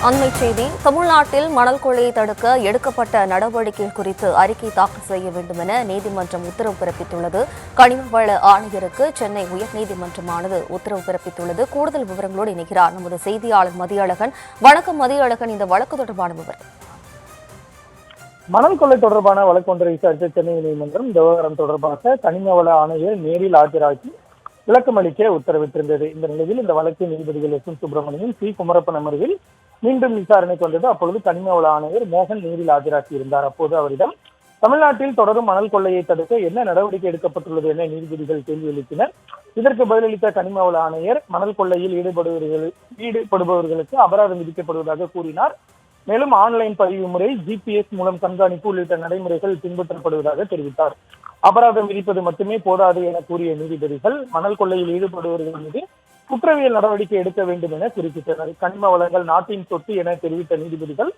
அண்மைச் செய்தி. தமிழ்நாட்டில் மணல் கொள்ளையை தடுக்க எடுக்கப்பட்ட நடவடிக்கைகள் குறித்து அறிக்கை தாக்கல் செய்ய வேண்டும் என நீதிமன்றம் உத்தரவு பிறப்பித்துள்ளது. கனிம வள ஆணையருக்கு சென்னை உயர்நீதிமன்றமானது உத்தரவு பிறப்பித்துள்ளது. கூடுதல் விவரங்களோடு இணைகிறார் நமது செய்தியாளர் மதியழகன். வணக்கம் மதியழகன், இந்த வழக்கு தொடர்பான விவரம். மணல் கொள்ளை தொடர்பான வழக்கு ஒன்றை விசாரித்த சென்னை நீதிமன்றம் இந்த விவகாரம் தொடர்பாக கனிம வள ஆணையர் நேரில் ஆஜராகி விளக்கம் அளிக்க உத்தரவிட்டிருந்தது. இந்த நிலையில் இந்த வழக்கு நீதிபதிகள் எஸ். சுப்பிரமணியன், சி. குமரப்பன் அமர்வில் மீண்டும் விசாரணைக்கு வந்தது. அப்பொழுது கனிம வள ஆணையர் மோகன் நேரில் ஆஜராகி இருந்தார். அப்போது அவரிடம் தமிழ்நாட்டில் தொடரும் மணல் கொள்ளையை தடுக்க என்ன நடவடிக்கை எடுக்கப்பட்டுள்ளது என நீதிபதிகள் கேள்வி எழுப்பினர். இதற்கு பதிலளித்த கனிம வள ஆணையர் மணல் கொள்ளையில் ஈடுபடுபவர்களுக்கு அபராதம் விதிக்கப்படுவதாக கூறினார். மேலும் ஆன்லைன் பதிவு முறை, GPS மூலம் கண்காணிப்பு உள்ளிட்ட நடைமுறைகள் பின்பற்றப்படுவதாக தெரிவித்தார். அபராதம் விதிப்பது மட்டுமே போதாது என கூறிய நீதிபதிகள் மணல் கொள்ளையில் ஈடுபடுபவர்கள் மீது குற்றவியல் நடவடிக்கை எடுக்க வேண்டும் என குறிப்பிட்டனர். கனிம வளங்கள் நாட்டின் சொத்து என தெரிவித்த நீதிபதிகள்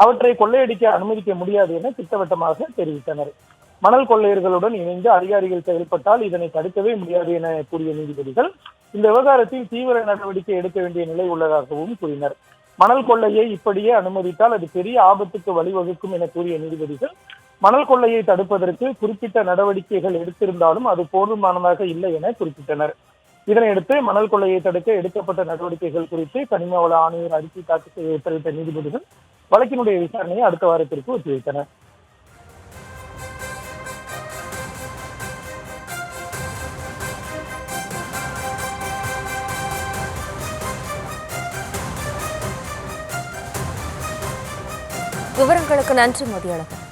அவற்றை கொள்ளையடிக்க அனுமதிக்க முடியாது என திட்டவட்டமாக தெரிவித்தனர். மணல் கொள்ளையர்களுடன் இணைந்து அதிகாரிகள் செயல்பட்டால் இதனை தடுக்கவே முடியாது என கூறிய நீதிபதிகள் இந்த விவகாரத்தில் தீவிர நடவடிக்கை எடுக்க வேண்டிய நிலை உள்ளதாகவும் கூறினர். மணல் கொள்ளையை இப்படியே அனுமதித்தால் அது பெரிய ஆபத்துக்கு வழிவகுக்கும் என கூறிய நீதிபதிகள் மணல் கொள்ளையை தடுப்பதற்கு குறிப்பிட்ட நடவடிக்கைகள் எடுத்திருந்தாலும் அது போதுமானதாக இல்லை என குறிப்பிட்டனர். இதனையடுத்து மணல் கொள்ளையை தடுக்க எடுக்கப்பட்ட நடவடிக்கைகள் குறித்து கனிம வள ஆணையர் அறிக்கை தாக்கல் செய்ய உத்தரவிட்ட நீதிபதிகள் வழக்கினுடைய விசாரணையை அடுத்த வாரத்திற்கு ஒத்திவைத்தனர். விவரங்களுக்கு நன்றி மதியழகன்.